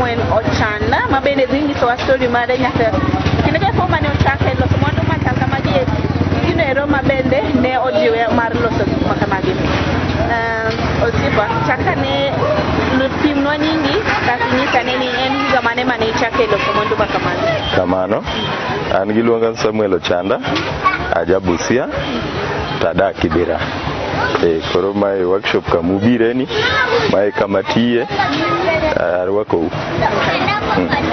Samuel Ochanda ma bende dhi nyiso wa story mare nyaka kinde ka foma ne ochake loso mwandu machal kamagi ginero ma bende ne ojiwe mar loso gik makamagi. Osipa chakane timnwa nyingi kakinyisa ni en higa mane mane ichake loso mwandu makamagi. Kamano an giluonga Samuel Ochanda aja Busia tada Kibera. Koro mae workshop kamubire ni mae kamatie arwako.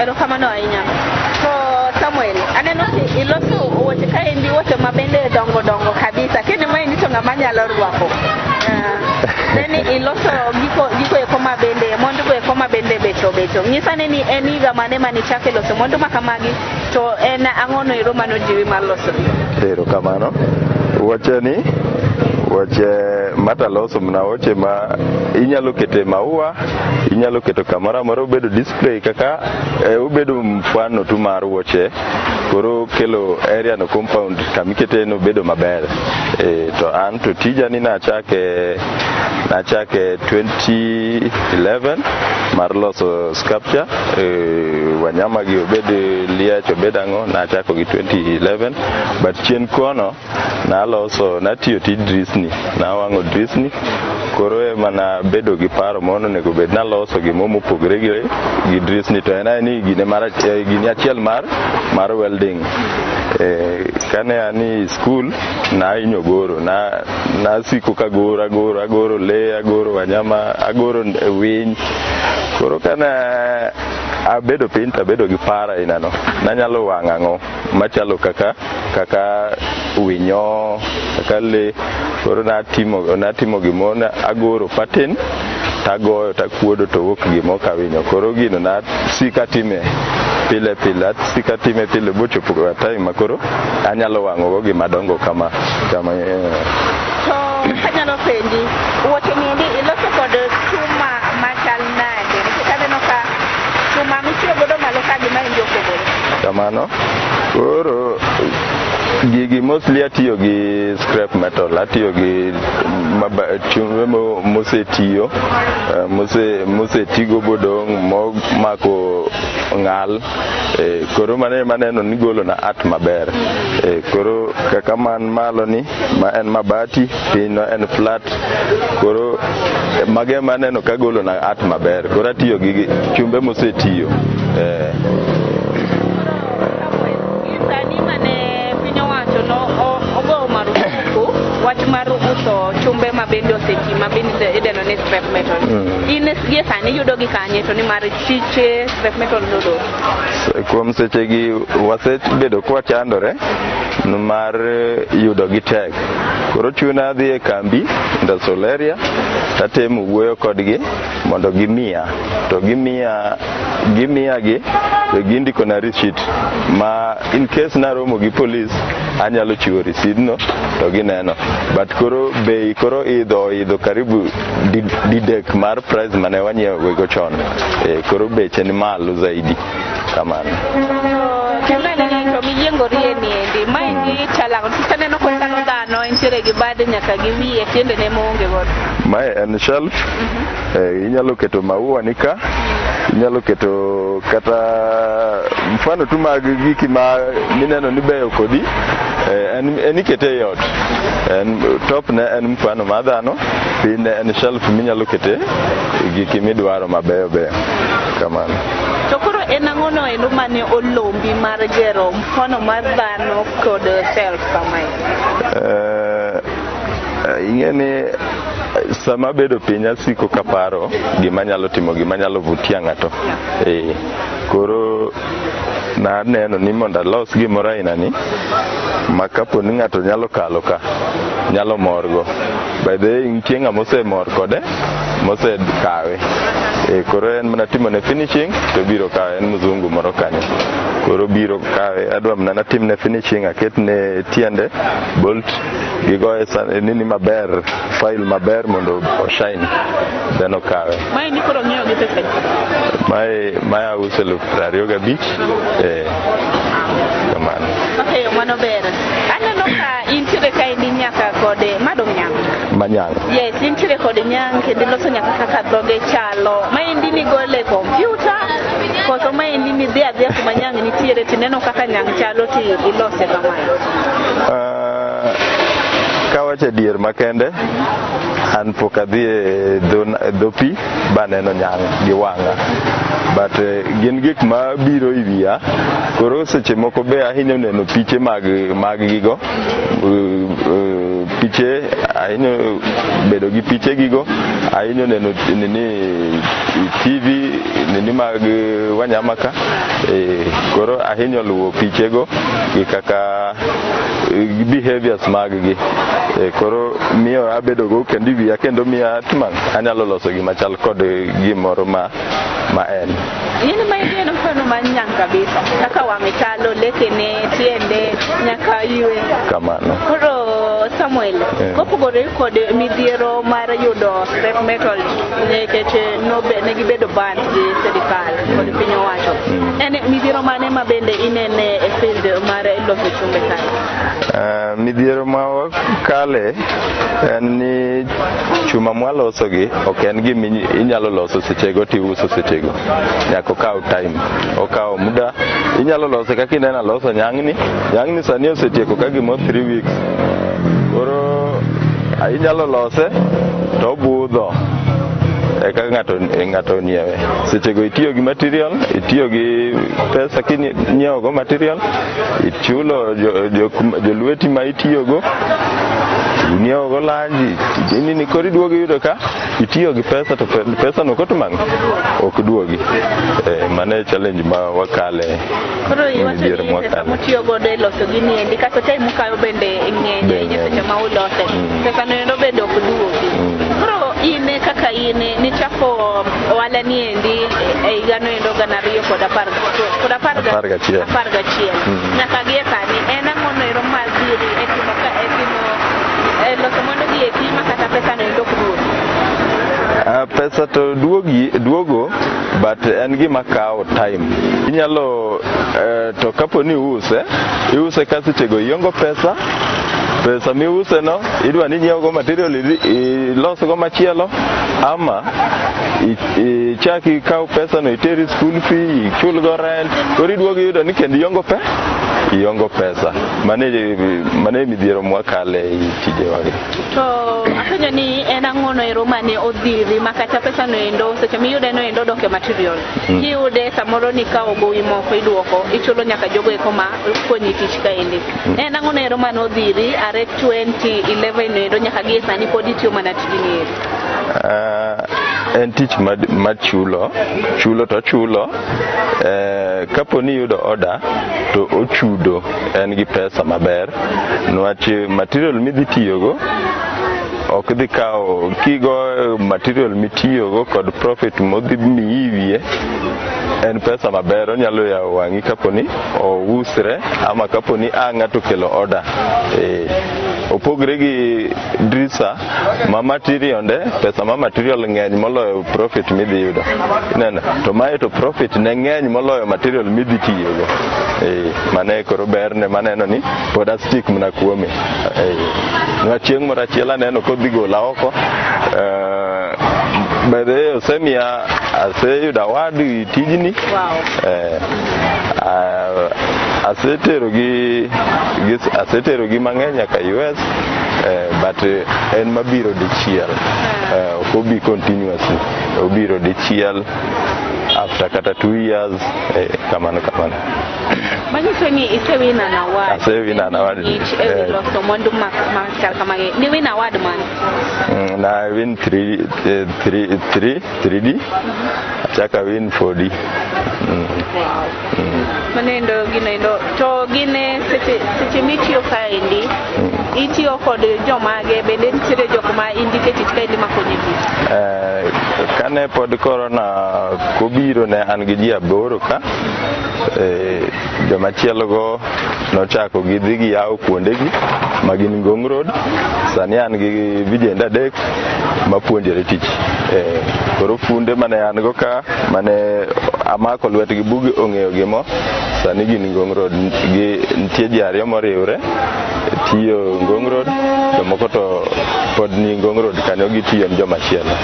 Erokamano ahinya. So Samuel, aneno ki iloso wuoche ka endi wuoche mabende dongo kabisa. Kendo mae ni to ng'ama nyalo rwako. Deni iloso giko eko mabende, mondo go eko mabende becho. Nyisa ni en higa mane manichake loso mondo makamagi to en ang'ono ero mano jiwi mar loso. Erokamano. Wuoche ni wache mata loso mna wache ma inyalo kete maua, inyalo keto kamera moro bedo display kaka ubedo mfano tu mar wache koro kelo area no compound kamikete no bedo maber. To an to tija ni nachake 2011 mar loso sculpture wanyama gi obed liach obed ang'o nachako gi 2011 but chien kono natiyo ti Disney na wango Disney koro mana bedo gi paro mono nego bed na loso gimo mopogre gi Disney to ni gini achiel mar welding. Kane ani school na inyo goro na siko ka agoro le, agoro wanyama, agoro winy. Koro kana abedo piny tabedo gi para inano nanyalo wang'o machalo kaka winyo, kaka le. Koro natimo gimo na agoro pattern tagoyo takuodo to wuok gimo ka winyo. Koro gino na sika time pile bochopo time makoro anyalo wang'o go gima dongo kama. To kanyalo penji wuoche ni iloso kod chuma machal nade nikech no ka chuma mitiyo godo malo ka gima injo kogoro. Kamano koro gigi mostly atiyo gi scrap metal, atiyo gi chumbe mosetiyo mosetigo bodong' mako ng'al. Koro maneno ni golo na art maber. Koro kaka man malo ni ma en mabati piny no en flat. Koro mage maneno ka golo na art maber. Koro atiyo gi chumbe mosetiyo. Wach mar uso chumbe mabende oseti mabende ideno ni scrap metal. In gie sani yudo gi kanye to ni mar chiche scrap metal yudo. Kuom seche gi wasebedo kwa chandore mar yudo gi tek. Koro chuna dhi e kambi Soleria tatemo wuoyo kodgi mondo gimiya to gimiya gi to gindiko na receipt ma in case naromo gi police anyalo chiwo receipt no to gineno. But koro bei koro idho karibu didek mar price mane wanyiewo go chon. Koro beche ni malo zaidi kamano. Kendo ni to miyiengori ni endi maingi chala tisaneno ko sano dano intere gi bade nyaka gi wiye tiende ne monge godo. Mae en shelf. Inyalo keto maua nika, inyalo keto kata mfano tu mag giki ma mineno ni beyo kodi. En ikete yot. Top ne en mfano madhano, pine en shelf minyalo kete giki midwaro mabeyo kamano. To koro en ang'ono eno mane olombi mar gero mfano mar dhano kod shelf kamae. Ing'eni sama bedo pinya siko kaparo gimanyalo timo gimanyalo vutia ng'ato. Koro na neno ni mondo los gimoro aina ni makapo ni ng'ato nyalo kalo ka nyalo morgo. By the way nitie ng'ama osemor kode mose kawe. Koro en mana timo ne finishing to biro kawe, en mzungu moro kanyo. Koro biro kawe adwa mana tim ne finishing aket ne tiende bolt gigoe nini maber file maber mondo shine then okawe. Mai ni koro ng'iewo gi pesa. Mai auso 25,000. Kamano. Okay, mano ber. Aneno ka intiere ka indi nyaka kode madong nyang. Manyang. Yes, intiere kode nyang kendo loso nyaka kaka dhoge chalo. Ma indi ni gole computer ni dhia kuma nyang nitiere tineno kaka nyang chalo ti ilose kamae? Kawache dier makende an pok adhi e dho pi baneno nyang gi wanga, but gin gik ma biro i wiya. Koro seche moko be ahinyo neno piche mag gigo, piche ahinyo bedo gi piche gigo, ahinyo neno nini TV nini mag Wanyamaka, koro ahinyo luwo pichego gi kaka behaviors mag gi, koro miyo abedo go kendo wiya kendo miya atman anyalo loso gima chal kod gimoro ma en. Yini ma yeno kono manyang kabisa kaka wamechalo lekene tiende nyaka yue kamano. Koro Samuel kopogore kod midhiero mar yudo scrap metal nekech ne gibedo banned gi sirikal kod piny owacho, en midhiero mane ma bende inene e field mar loso chumbe kae? Midhiero ma kale en ni chuma mwaloso gi ok en gima inyalo loso sechego tiuso sechego, nyaka okaw time, okaw muda. Inyalo lose kaka inena loso nyang'ni sani osetieko ka gimo 3 weeks, koro inyalo lose to budho eka ng'ato nyiewe. Sechego itiyo gi material, itiyo gi pesa kinyiewo go material, ichulo jolweti ma itiyogo, inyiewo go lanji nini, koro iduogo yudo ka itiyo gi pesa to pesa no kotumang' ok duogi. Mane challenge ma wakale. Koro iwacho ni pesa mutiyo godo e loso gini endi kata time mukayo bende ng'eny seche ma ulose, pesa no endo bende ok duogi. Koro ine kaka ine nichako wala ni endi e higano endo 2011 nyaka gie sani en ang'o no ero madhiri e timo loso mondo gi etima kata pesa no endo ok duogi? Pesa to duogo, but en gima kawo time. Inyalo to kapo ni iuse ka sechego iongo pesa miuse no idwa ni nyiewo go material ilos go machielo, ama ichaki kaw pesa no iteri school fee, ichul go rent, koro iduogo yudo ni kendo iongo pesa. Mane midhiero mwakale i tije wagi. To apenjo ni en ang'o no ero mane odhiri makata pesa no endo seche miyude no endo doke material, kiyude samoro ni kawo gowi moko iduoko ichulo nyaka jogo eko ma konyi tich kaendi. En ang'o no ero mane odhiri are 2011 no endo nyaka gie sani pod itiyo mana tijni eri? En tich ma chulo to chulo. Kapo ni yudo order to ochudo en gi pesa maber, nwach material midhi tiyogo ok dhi kawo kigo material mitiyogo kod profit modhi miyi wiye, en pesa maber, onyalo yawo wang'i kapo ni ousre ama kapo ni ng'ato kelo order. Opogre gi drisa ma material pesa ma material ng'eny moloyo profit midhi yudo. To mae to profit ne ng'eny moloyo material midhi tiyogo. Mane koro berne maneno ni pod astik mna kuome. Chieng' moro achiel aneno kodhi gola oko, bede osemiya aseyudo award tijni. Asetero gi mang'eny nyaka US, but en mabiro dichiel, ok obi continuously, obiro dichiel after kata 2 years, kamano. Manyiso ni isewin an award. Asewin an award. Loso mwandu makar kamage. Ni win award man? Na win 3D. Achaka win 4D. Manendo ginendo to gine seche mitiyo kaendi itiyo kod jomage bende nitiere jok ma indicate kaendi makonyo ji? Kane pod corona kobiro ne an gi ji 8 ka, jomachielo go nochako gidhi gi yawo kuondegi magin Ngong Road. Sani an gi vijende 3 mapuonjore tich. Koro funde mane an go ka mane amako lwetgi bugi ong'eyo gimo, sani gin Ngong Road, nitie ji 2 moriwre tiyo Ngong Road, jomoko to pod ni Ngong Road kanyo gitiyo ni jomachielo.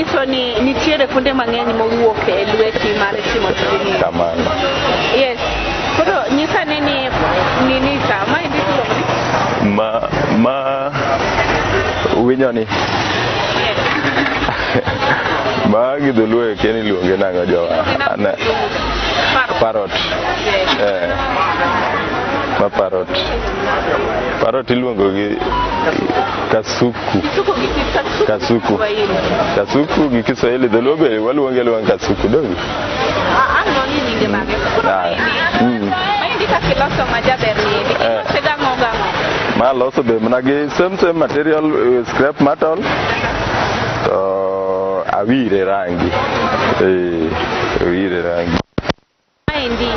nyiso ni nitiere kuonde mang'eny mowuok e lweti mar timo tijni. Kamano. Yes. Koro nyisa ni nini sama indiko ma winyo ni. Yes. Ma gidhuluo keni luonge nang'o jowa. Parrot. Yes. Ma parrot iluongo gi kasuku. Kasuku gi Kiswahili dholuo be waluonge kasuku dongi. Ano ni nyinge mage. Ma indika kiloso majaber ni. Segango. Ma loso be mana gi same material scrap metal. To awire rangi. Awire rangi. Maendi.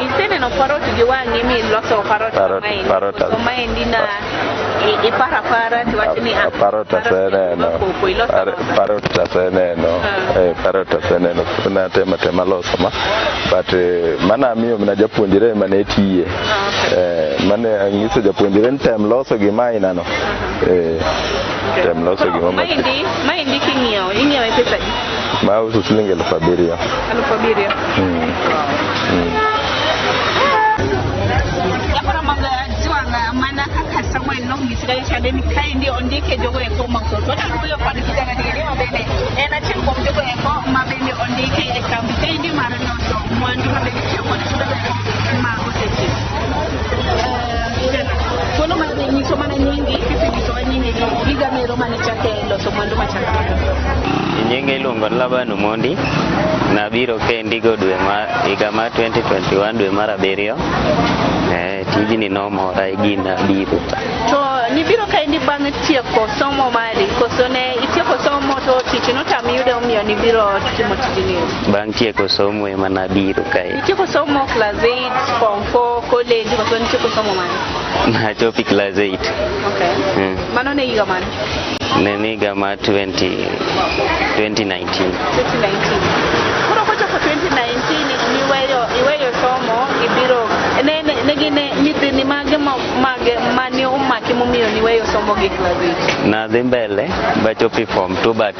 Isene no parrot gi wangi mi loso parrot maendi. So maendi na ipara tiwachini parrot aseneno. Parrot aseneno. Na tema loso ma. But mana miyo mna japuonjire mane tiye. Mane angiso japuonjire tem loso gi maina no. Tem loso gi mama. Maendi king'iewo e pesa ji. Ma uso shilingi 7,000. 7,000. Mana kaka Samuel no ngisira chade ni kaindi ondike jogo e ko makso to taruyo kwa kijana ni mabene ena chimbo jogo e ko mabene ondike e kambi kaindi mara no so mwandu mabene chimbo tuda ma otechi kono mabene ni so mana nyingi kipi so nyingi giga mero mane chake lo so mwandu machaka nyingi lungo Labano Mondi na biro kendi go dwe ma higa ma 2021 dwe mar 7. Tijini nomora gina biro. To ni biro kaindi bang' tieko somo mari koso ne itieko somo to tich no tamiyude omiyo ni biro timo tijini. Bang' tieko somo ema na biro kae. Itieko somo class 8 form 4 college koso nitieko somo mari? Na chopi class 8. Okay. Mano ne higa mani? Ne higa ma 2019. Kuro kochopo 2019 iweyo somo ibiro negine nyithini mage mane omaki momiyo niweyo somo gi class 8. Na dhi mbele bachopi form 2 but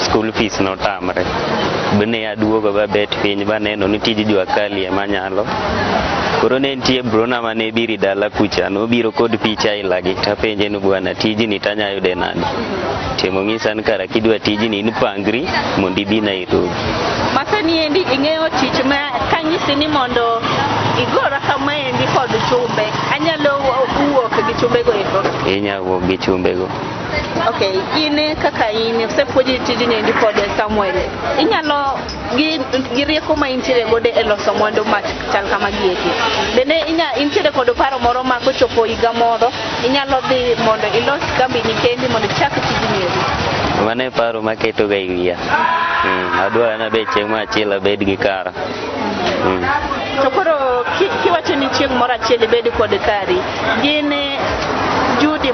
school fees notamre. Bene aduogo babet piny baneno ni tij jwa kali ema nyalo. Koro ne nitie brona mane biri dala kucha no biro kod picha ilagi tapenje ni bwana tijini tanya yude nani. Temo ng'isa ni kara kidwa tijini inpangri mondo ibi Nairobi. Masani endi ing'eyo tich ma kanyisi ni mondo igora kama endi kod chumbe anyalo wuok gi chumbe go eko. Inya wuok gi chumbe go. Okay, ine kaka ine sepuoji tijini endi kod Samuel. Inyalo gi rieko ma intiere gode e loso mwandu ma chal kama gieki. Bende intiere kod paro moro ma kochopo higa moro inyalo dhi mondo ilos kambi ni kendi mondo chak tijini endi. Mane paro maketo ga iwiya. Adwara na be chieng' machielo abed gi kara. To koro kiwacho ni chieng' moro achiel ibed kod kari, gin judi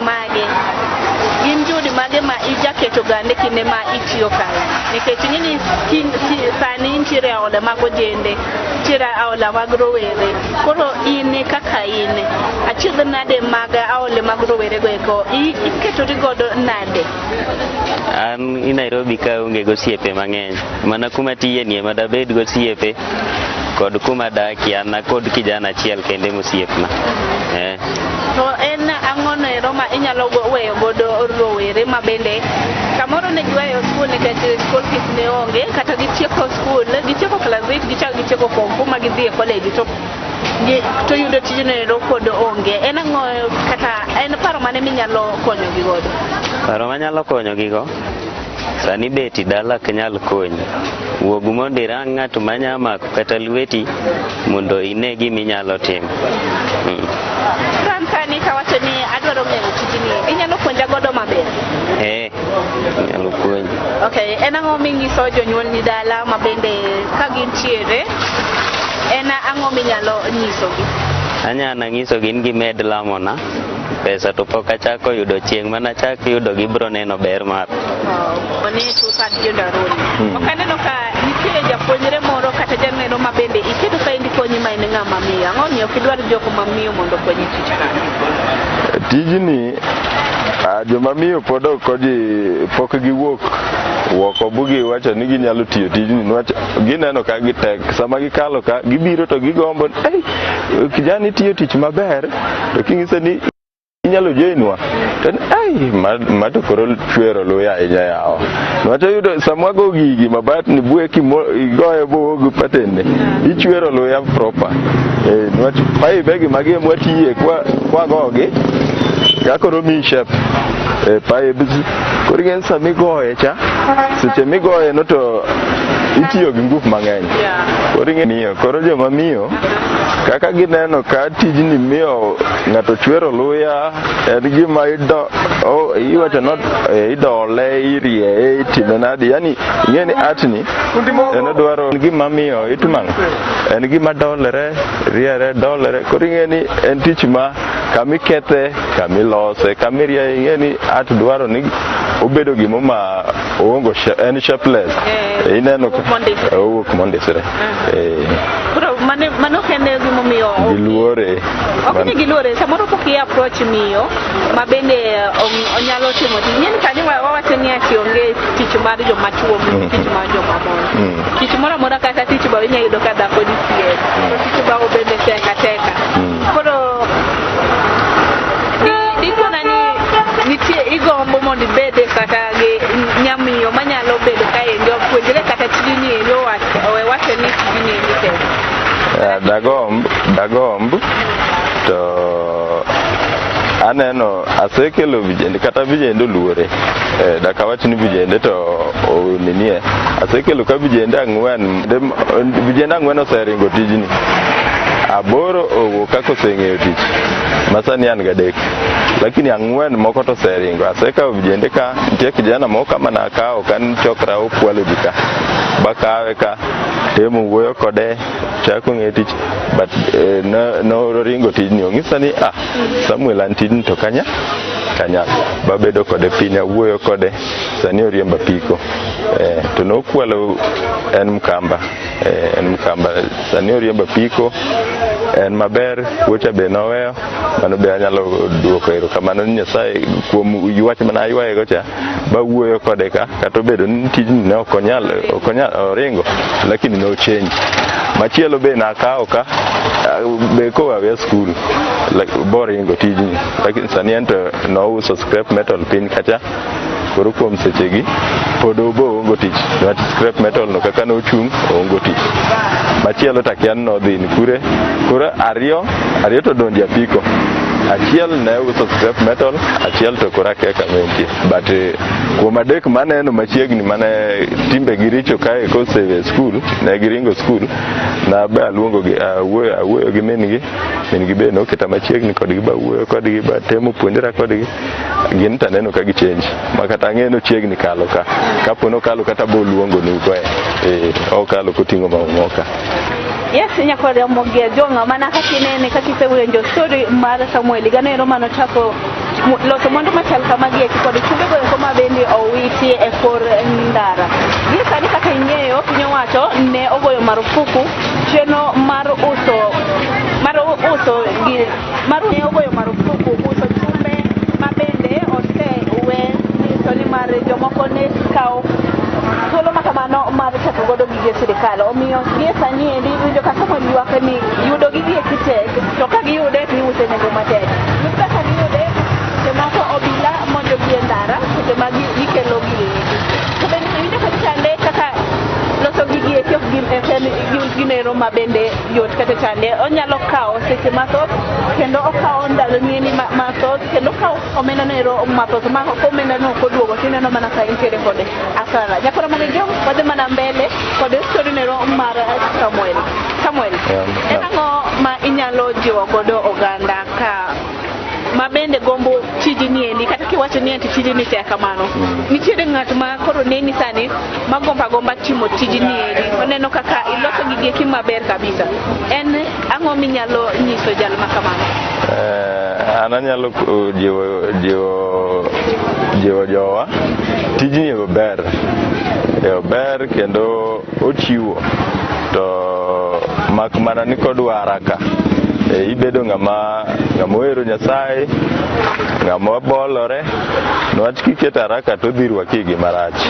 mage ma ijaketo gande kinde ma itiyo kae. Nikech ng'ini sani nitiere aola mag ojende, nitiere aola mag rowere. Koro ine kaka ine achiedh nade mag aole mag rowere go eko iketori godo nade? An i Nairobi ka onge gosiepe mang'eny. Mana kuma tiye ni ema dabed gosiepe kod kuma daki an kod kijana achiel kende mosiepna. To en ang'ono ero ma inyalo weyo godo rowere ma bende kamoro ne giweyo skul nikech school fees ne onge kata gitieko skul, gitieko class 8 gichako form 4 ma gidhi e college to yudo tijno ero kod onge. En ang'o kata en paro mane minyalo konyo gi godo? Paro manyalo konyo gi go sani beti dala kanyal konyi. Wuog mondo irang ng'at manyamako kata lweti mondo ine giminyalo timo. Sani kawacho ni adwaro ng'eyo tijini, inyalo puonja godo maber? Inyalo puonji. Okay, en ang'o ming'iso jonyuol ni dala ma bende ka gintiere, en ang'o minyalo nyisogi? Anyalo nyisogi ni gimed lamona pesa to pok achako yudo chieng' mana chak yudo gibro neno ber mar. Oni tupat jondaroni. Okaneno ka nitiere japuonjre moro kata janeno ma bende iketo ka indi konyi ma en ng'ama miyo. Ang'o miyo kidwar joko mamiyo mondo konyi tich ka? Tijni joma miyo pok giwuok woko bugi wacho ni ginyalo tiyo tijni niwach gineno ka gitek sama gikalo ka gibiro to gigombo kijani tiyo tich maber to king'ise ni inyalo joinwa to mato koro chwero luya ahinya yawa niwach yudo sama go gigi mabatni bueki igoye bogo patende ichwero luya proper niwach paibegi magi mwatiye kwa gogi kakoro mi shape pipes koro gen sama igoye cha seche migoye no to itiyo gi ngufu mang'eny koro joma miyo kaka gineno ka tijni miyo ng'ato chwero luya en gima iwacho not idole irie itime nadi yani ing'eni atni en dwaro gima miyo itimang' en gima dolere riere dolere koro ing'eni en tich ma kamikethe kamilose kamirie ing'eni at dwaro ni obedo gimo ma oongo en shapeless ineno owuok mondisre mano kende gimomiyo giluore ok giluore samoro pok i approach miyo ma bende onyalo timo tich nyeni kani wawacho ni ati onge tich mar joma chuo tich mar joma mon tich moro amora kata tich ba inyalo yudo ka dhako nitie tich ba obende teka koro dikona ni nitie igombo mondo ibede kata nyamiyo manyalo bedo ka endo puonjre kata tijni endo wacho ni tijni endo tek dagomb to aneno asekelo vijende kata vijende luore dakawach ni vijende to ninie asekelo ka vijende ang'wen oseringo tijni aboro owuok kako oseng'eyo tich masani an gadek lakini ang'wen moko to oseringo asekawo vijende ka nitie kijana moko kama nakawo kan chokra okwalo dika bakawe ka temo wuoyo kode chako ng'e tich but noringo tijni ong'isa ni Samuel an tijni to kanya babedo kode piny awuoyo kode sani oriemba piko to nokwalo en mkamba sani oriemba piko en maber wocha be noweyo mano be anyalo duoko erokamano ni Nyasaye kuom yuach mana ayuayego cha bawuoyo kode ka kata obedo ni tijni ne ok onyal oringo lakini no change machielo be nakawo ka be kowawe skul boringo tijni lakini sani ento nouso scrap metal piny kacha koro kuom sechegi pod obo ongo tich niwach scrap metal no kaka nochung' ongo tich machielo takian nodhi ni kure koro ariyo to donjo apiko achiel ne uso scrap metal achiel to koro akia kamentie but kuom adek maneno machiegni mane timbe giricho kae kosewe skul ne giringo skul na be aluongo gi awuoyo gi min gi be noketa machiegni kodgi ba wuoyo kodgi ba temo puonjra kodgi gin taneno ka gichenji makata ng'eno chiegni kalo ka kapono kalo kata boluongo ni ugoe okalo koting'o maumoka. Yes, nyakore mogia jonga mana kakinene kakisewinjo story mar Samuel ganero mano chako loso mondo machal kamagi kod chumbe go koma bende owiti e kor ndara. Gi sani kaka ing'eyo piny owacho ne ogoyo marufuku cheno mar uso ne ogoyo marufuku uso chumbe ma bende osewe ni mar jomoko ne kawo solo makamano mar chako godo gige sirikal omiyo gie sani endi winjo ka Samuel ywak ni yudo gige kitek to ka giyude to iuse nengo matek yudo ka giyude semako obila mondo gi ndara seche ma gikelo gigi to bende winjo ka chande kaka loso gigi e kok ginero ma bende yot kata chande onyalo kawo seche mathoth kendo okawo ndalo ni mathoth kendo okawo omenda nero mathoth ma omenda no koduogo tineno mana ka intiere kode asara nyakoro mana jo wadhi mana mbele kod story nero mar Samuel en ang'o ma inyalo jiwo godo oganda ka ma bende gombo tijni endi kata kiwacho ni tijni tek kamano nitiere ng'at ma koro neni sani ma gomba timo tijni endi oneno kaka iloso gige maber kabisa en ang'o minyalo nyiso jal ma kamano? An anyalo jiwo jowa tijni ber kendo ochiwo to mak mana ni kod waraka ibedo ng'ama ng'ama ohero Nyasaye, ng'ama bolore, niwach kiketo haraka to dhi rwaki gima rach.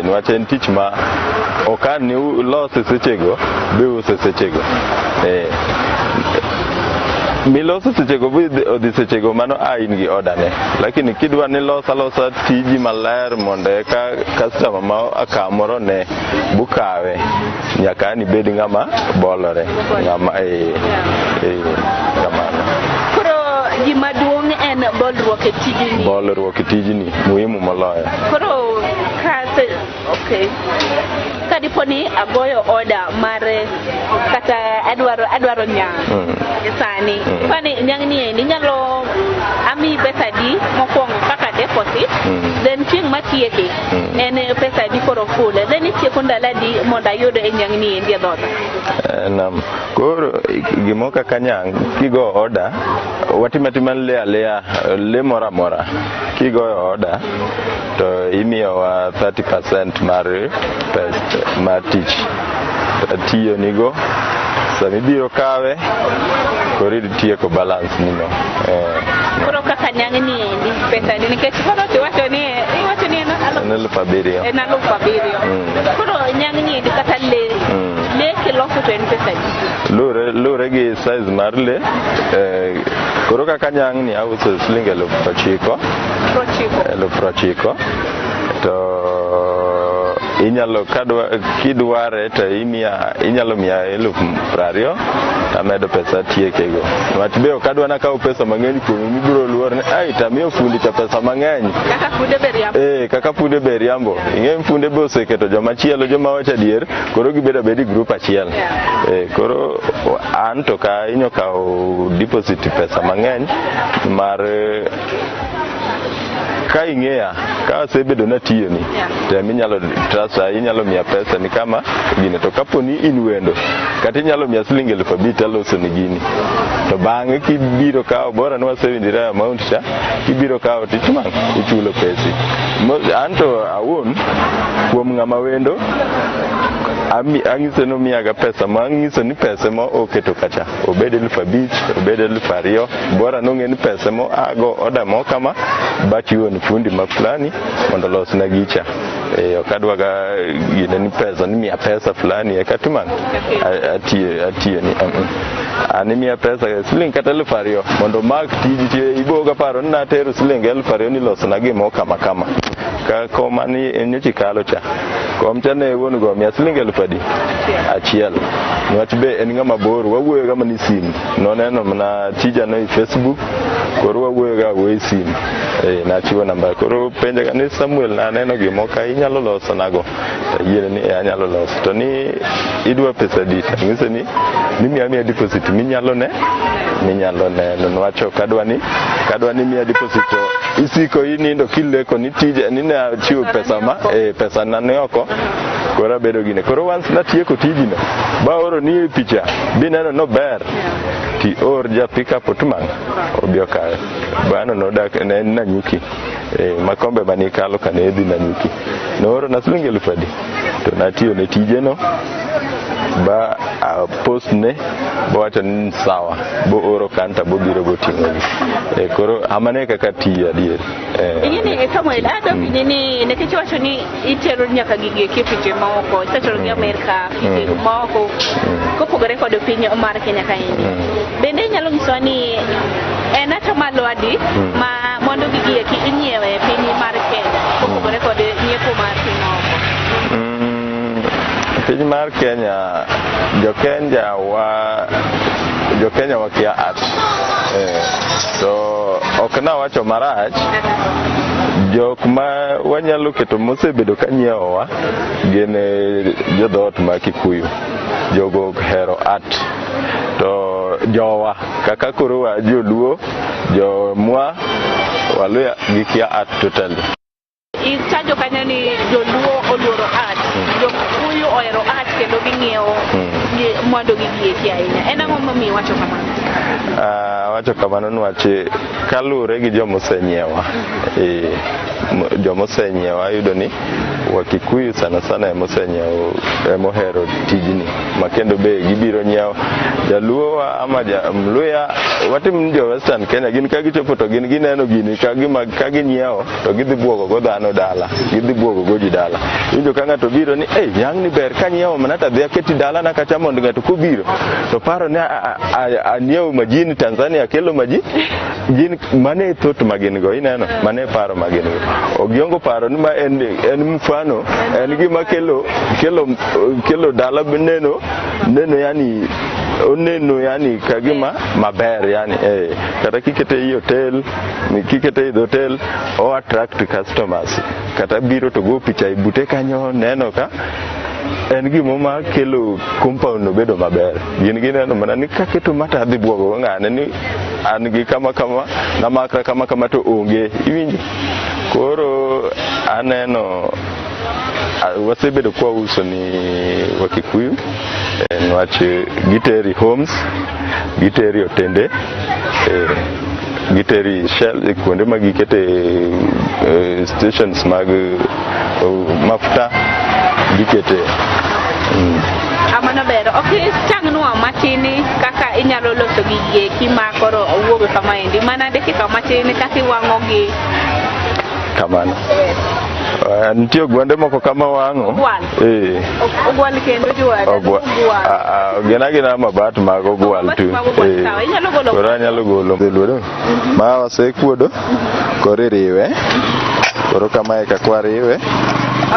Niwach en tich ma okan ni lose sechego, be use sechego. Miloso sechego odhi sechego mano in gi odane, lakini kidwa ni losa tiji maler mondo eka customer ma akamoro ne bukawe, nyaka ni bed ng'ama bolore, ng'ama kamano. Koro gima duong' en bolruok e tijni. Bolruok e tijni muhimu moloyo. Koro okay. Kadipo ni agoyo order mar kata adwaro nyang. Sani pani nyang ni endi nyalo ami pesa di mokwongo kaka deposit, then chieng' matieke en pesa di koro full, then itieko ndalo di mondo ayud e nyang ni endi dhoga. Nam koro gimo kaka nyang kigo order watimatima le mora mora, kigoyo order to imiyowa 30% mar pesa mar tich tiyo nigo. Sami biro kawe koro tieko balance nino. Koro kaka nyang ni endi pesa di nikech koro iwacho ni en alufu abiriyo. Koro nyang ni endi kata le kiloso to en pesa di lure gi size mar le. Koro kaka nyang ni auso siling 9,000 to inyalo kidware to inyalo miya 20,000 tamedo pesa tiekego. Wach be okadwa na kawo pesa mang'eny kuomi mibiro luor ni tamiyo fundi cha pesa mang'eny. Kaka funde be riambo. Ing'e funde be oseketo joma chielo joma wacho adier, koro gibedo abedi group achiel. Koro an to ka inyo kawo deposit pesa mang'eny mar ka ing'eya ka asebedo natiyo ni tem inyalo transfer, inyalo miya pesa ni kama gine, to kapo ni in wendo kata inyalo miya siling 5,000 aloso ni gini, to bang'e kibiro kawo bora ni wasewinjore amount cha, kibiro kawo tich mang' ichulo pesi. Anto awuon kuom ng'ama wendo ang'iso ni miyaga pesa ma ang'iso ni pesa ma oketo kacha obed 5,000 obed 2,000, bora nong'e ni pesa mo ago oda mo kama bachiwo ni fundi ma fulani mondo los na gicha. Okadwa ga gine ni pesa ni miya pesa fulani eka tumang atiyo ni ani miya pesa siling kata 2,000 mondo mak tiji iboga paro ni natero siling 2,000 ni los na gimo kama ka koma ni enyochi kalo cha kom chane won go miya siling 1,000 niwach be en ng'ama bor, wawuoyo ga mani simu noneno mana tija no Facebook, koro wawuoyo ga we simu. Nachiwo namba, koro penja ni Samuel na neno gimo ka inyalo loso nago, to yiene ni anyalo loso, to ni idwa pesa di, ng'ise ni miya deposit minyalo ne nwacho kadwa ni miya deposit to isiko inindo kileko ni tije ni ne achiwo pesa ma pesa na ne oko, koro bedo gine. Koro once natieko tijino ba oro ni picha bineno no ber ti or ja pick up otumang obio kae bano nodak ne Nanyuki makombe mani kalo kane dhi Nanyuki nooro na siling 1,000 to natiyo ne tijeno ba post ne bawacho ni sawa bo oro kanta bo biro go ting'o koro amane kaka tiyo adier. Ing'eni Samuel ni nekech wacho ni itero nyaka gige pinje maoko, isetero gi Amerika, pinje maoko kopogore kod piny mar Kenya kaendi. Bende inyalo nyisowa ni en atamalo adi ma mondo gigi eki inyiewe piny mar Kenya kopogore kod nyiepo mar piny maoko? Piny mar Kenya Jo-Kenya wakia art. So ok nawacho marach, jok ma wanyalo keto mosebedo ka nyiewowa gin jodhoot ma Kikuyu, jogo hero art. To jowa kaka koro wa Joluo, Jomwa, Waluya gikia art totally. Ichajo kanyo ni Joluo oluoro art, Jokuyu ohero art kendo ging'iewo mwandu gi ahinya. En ang'o momiyo wacho kamano? Wacho kamano niwach kalure gi jomosenyiewa. Jomosenyiewa yudo ni Wakikuyu sana sana emohero tijni makendo be gibiro nyiewo Jaluo ama Mluya watim jo Western Kenya gin ka gichopo to gin gineno gini ka ginyiewo to gidhi buogo go dhano dala, gidhi buogo go ji dala. Winjo ka ng'ato biro ni yang ni ber ka nyiewo mana ta dhi aketi dala na kacha mondo ng'ato kobiro to paro ni anyiewo majini Tanzania kelo maji gin mane thoth magin go ineno mane paro magin go ogiongo paro ni ma en mfano en gima kelo dala neno yani oneno yani kagima maber yani kata kikete i hotel o attract customers kata biro to go picha ibute kanyo neno ka en gimo ma kelo compound no bedo maber gin gineno mana ni kaketo mata dhi buogo ng'ane ni an gi kama na makra kama to onge iwinjo koro aneno wasebedo kwa uso ni Wakikuyu niwach giteri homes giteri otende giteri shell kuonde ma gikete stations mag mafuta gikete amana ber. Okay, tang'nwa matini kaka inyalo loso gige kimakoro owuogo kama endi mana dakika matini kaka iwang'o gi kamano. Nitie gwande moko kama wang'o. Ogwal kendo juara. Gina mabat mag ogwal tu. Koro anyalo golo lwedo. Ma wasekuodo koro iriwe. Koro kamae ka kwariwe.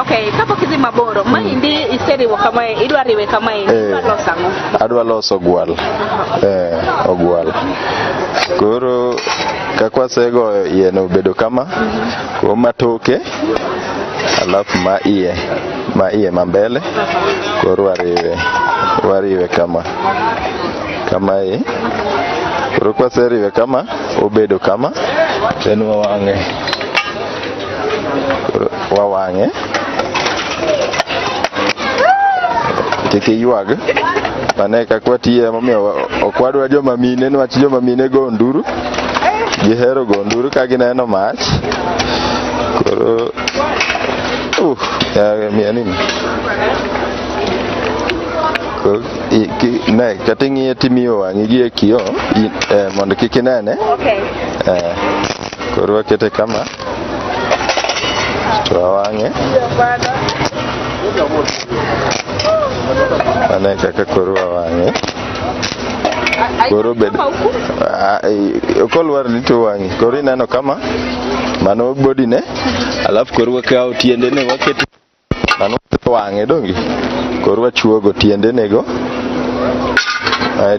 Okay, kapok idhi maboro, maendi iseriwo kamae, idwa riwe kamae, idwa loso ang'o? Adwa loso ogwal. Ogwal. Koro kakwasego yien obedo kama, koro matoke alafu ma iye mambele koro wariwe kama hii. Koro kwaseriwe kama obedo kama then wawang'e kiki yuag mane kakwatiye momiyo okwadwa joma mine niwach joma mine go nduru gihero go nduru ka gineno mach koro nini kating'iye timiyo wang'i gi e kiyo mondo kik inene. Koro wakete kama to wawang'e mane kaka koro wawang'e koro bedo okolwar ni to wang'i koro ineno kama mano bodine alafu koro wakawo tiendene waketo mano wang'e dongi koro wachuogo tiendenego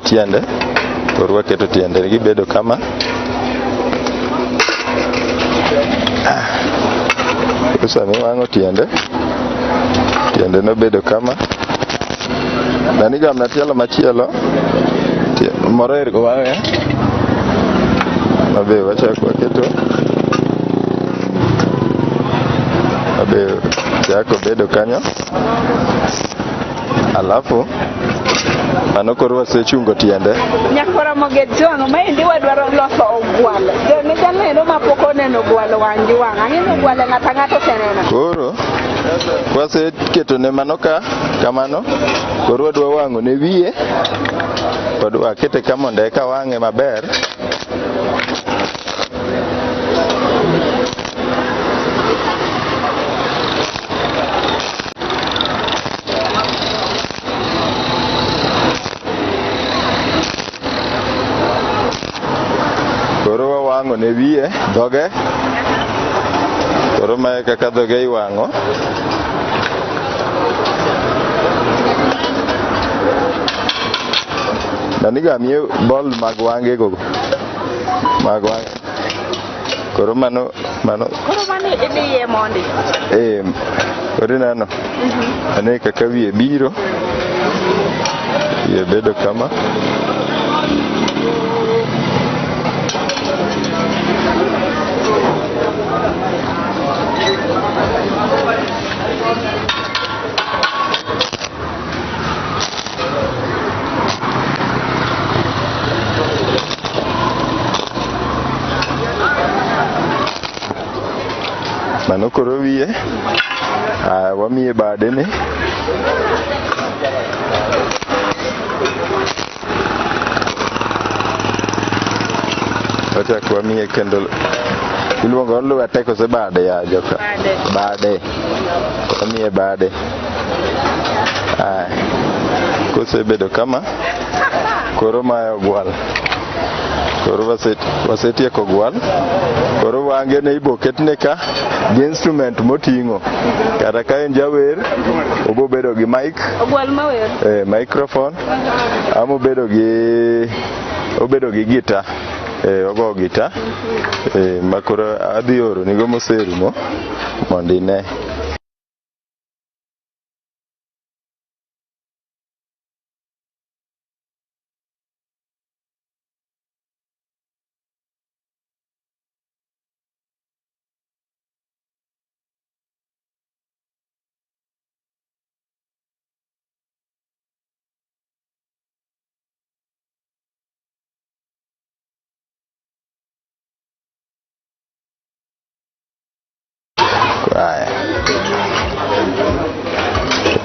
tiende koro waketo tiende gibedo kama sami wang'o tiende nobedo kama nani gamna tielo machielo moro ergo wang'e mabe wachako waketo mabe chako bedo kanyo alafu mano koro wasechungo tiende nyakora moget jono maendi wadwaro loso ogwal ne janeno mapok oneno ogwal wang' ang'eni ogwal ng'ato oseneno koro kwaseketo ne mano kamano koro wadwa wang'o ne wiye wadwa kete ka mondo eka wang'e maber wang'o ne wiye dhoge koro mae kaka dhoge iwang'o naniga miye bol mag wang'e go koro mano idiye mondi koro ineno ane kaka wiye biro wiye bedo kama ting'o koro wiye. Wamiye bade ni. Wachak wamiye kendo iluongo ni lwete kose bade ya joka. Bade. Wamiye bade. Kose bedo kama koro ma ogwal. Koro wasetieko gwal. Koro wange ne ibo ketne ka gi instrument moting'o. Kata ka en jawer obo bedo gi mic. Ogwal mawer. Microphone. Obedo gi gita. Ogo gita. Makoro adhi oro nigo moserumo mondo ine.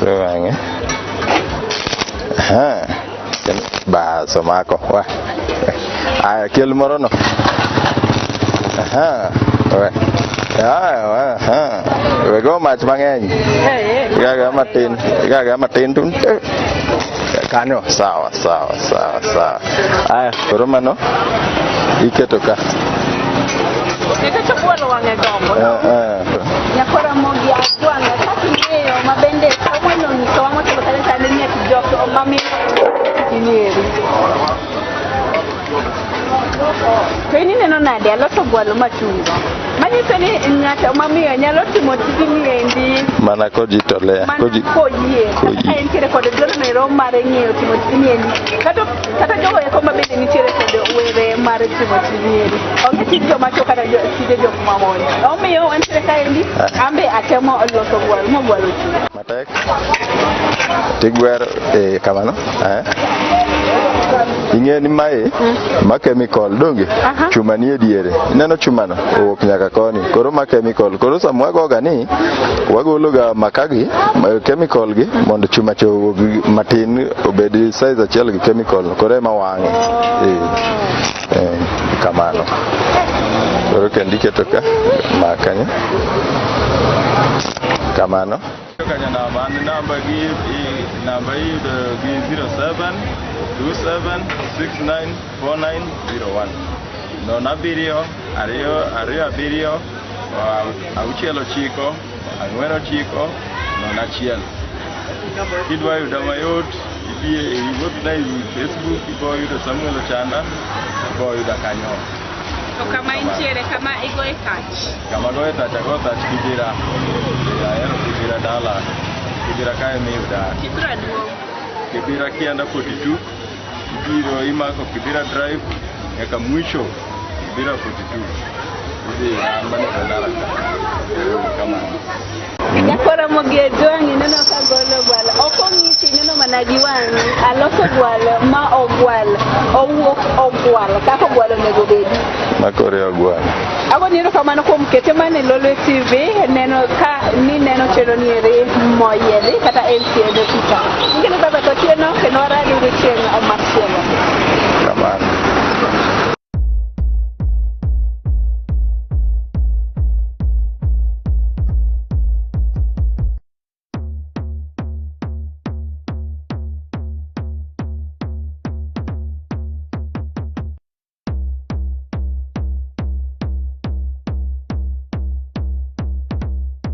Ruangnya. Bahasa mako. Wah. Kiel morono. Wego mach mang'eny. Gaga matin tun. Kanyo sawa. Koro mano iketo ka. Iketo buolo wang'e gombo. Nyakora mogi agwanga kati ng'eyo mabende kawuono nyiso wang'o telo kale chande ni kijok mami kinieri. To ini neno nade aloso gwalo machungo. Manyiso ni ng'ato mamiyo nyalo timo tijni endi. Mana kojitolea. Kojie. En kire kod dwaro mero mar ng'eyo timo tijni endi. Kata jogo eko mabende nitiere kod were mar timo tijni endi. Onge tij joma cho kata tije jok mamon. Omiyo wantiere ka endi ambe atemo loso gwalo mogwalo chuo. Matek. Tigwero kamano. Ing'e ni mae ma chemical donge chuma ni ediere. Ineno chuma no owuok nyaka koni. Koro ma chemical. Koro sama wagoga ni wagolo ga makagi chemical gi mondo chuma cho matin obed size achiel gi chemical. Koro ema wang'e. Kamano. Koro kendi keto ka makanya. Kamano. Kanya namba gi 0727694901. Non abiriyo, ariyo abiriyo, auchiel ochiko, ang'wen ochiko, non achiel. Kidwa yuda mayot, iwuoth na i Facebook, ibo yudo Samuel Ochanda, ibo yuda kanyo. To kama intiere, kama igoe tach. Kama goe tach, ago tach Kibira. Ahero Kibira dala. Kibira kae miyuda. Kibira duong'. Kibira kianda 42. Ibiro imako Kibira Drive nyaka mwisho Kibira 42. Hivi ambani dala kama. Nyakora mogie dwangi neno ka golo gwal. Okong'isi neno mana gi wang'i. Aloso gwal ma ogwal. Owuok ogwal. Kaka gwal onego bedi. Makore ogwal. Ago niro kamano kuom kete mane Lolo TV neno ka ni neno chero niere moyedhi kata LCD picha. Ingene baba